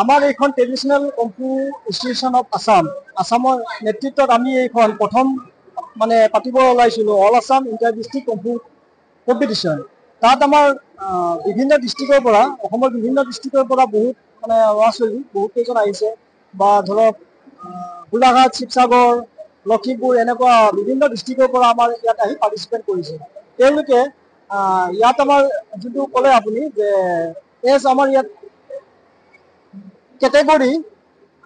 আমাৰ এইখন traditional kung fu institution of আসামৰ নেতৃত্বত আমি এইখন প্ৰথম মানে পাতিব ওলাইছিলোঁ all Assam inter district kung fu competition. তাত আমাৰ বিভিন্ন ডিষ্ট্ৰিক্টৰ পৰা অসমৰ বিভিন্ন ডিষ্ট্ৰিক্টৰ পৰা বহুত মানে ল'ৰা ছোৱালী বহুত কেইজন আহিছে, বা ধৰক গোলাঘাট, শিৱসাগৰ, লখিমপুৰ এনেকুৱা বিভিন্ন ডিষ্ট্ৰিক্টৰ পৰা আমাৰ ইয়াত আহি পাৰ্টিচিপেট কৰিছে। তেওঁলোকে ইয়াত আমাৰ যোনটো ক'লে আপুনি যে আমাৰ ইয়াত কেটেগৰী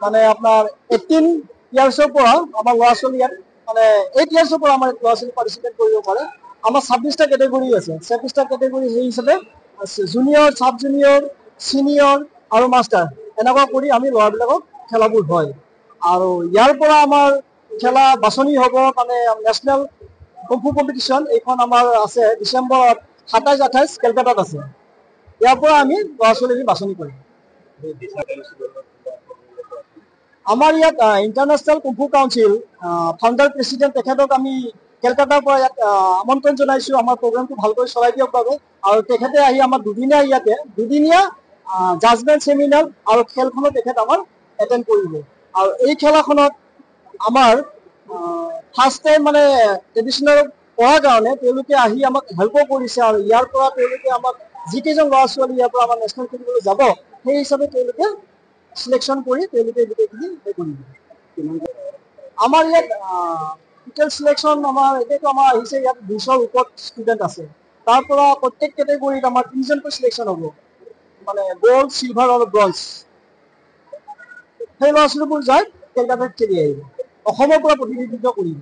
মানে আপোনাৰ 18 ইয়াৰ্ছৰ পৰা আমাৰ ল'ৰা ছোৱালী ইয়াত মানে 8 ইয়াৰ্ছৰ পৰা আমাৰ ল'ৰা ছোৱালী পাৰ্টিচিপেট কৰিব পাৰে। আমাৰ 26টা কেটেগৰী আছে। 26টা কেটেগৰী সেই হিচাপে জুনিয়ৰ, চাব জুনিয়ৰ, ছিনিয়ৰ আৰু মাষ্টাৰ এনেকুৱা কৰি আমি ল'ৰাবিলাকক খেলাবোৰ হয়। আৰু ইয়াৰ পৰা আমাৰ খেলা বাছনি হ'ব মানে নেশ্যনেল কম্ফু কম্পিটিশ্যন। এইখন আমাৰ আছে ডিচেম্বৰত 27-28 কেলকাতাত আছে। ইয়াৰ পৰা আমি ল'ৰা ছোৱালী বাছনি কৰিম। আমাৰ ইয়াত international kung fu council founder president তেখেতক আমি কেলকাতাৰ পৰা ইয়াত আমন্ত্ৰণ জনাইছোঁ আমাৰ প্ৰগ্ৰামটো ভালকৈ চলাই দিয়ক বাবে। আৰু তেখেতে আহি আমাৰ দুদিনীয়া জাজমেণ্ট ছেমিনাৰ আৰু খেলখনত তেখেত আমাৰ এটেণ্ড কৰিব। আৰু এই খেলাখনত আমাৰ ফাৰ্ষ্ট টাইম মানে ট্ৰেডিশ্যনেল কৰাৰ কাৰণে তেওঁলোকে আহি আমাক হেল্পো কৰিছে। আৰু ইয়াৰ পৰা তেওঁলোকে আমাক যিকেইজন ল'ৰা ছোৱালী ইয়াৰ পৰা আমাৰ নেশ্যনেল খেলিবলৈ যাব সেই হিচাপে তেওঁলোকে চিলেকশ্যন কৰি তেওঁলোকে গোটেইখিনি কৰিব। আমাৰ ইয়াত টোটেল চিলেকশ্যন আমাৰ এতিয়াতো আমাৰ আহিছে ইয়াত 200ৰ ওপৰত ষ্টুডেণ্ট আছে। তাৰ পৰা প্ৰত্যেক কেটেগৰীত আমাৰ 3জনকৈ চিলেকশ্যন হ'ব, মানে গ'ল্ড, চিলভাৰ আৰু ব্ৰঞ্জ। সেই ল'ৰা ছোৱালীবোৰ যায় কেলকাতাত খেলি আহিব, অসমৰ পৰা প্ৰতিনিধিত্ব কৰিব।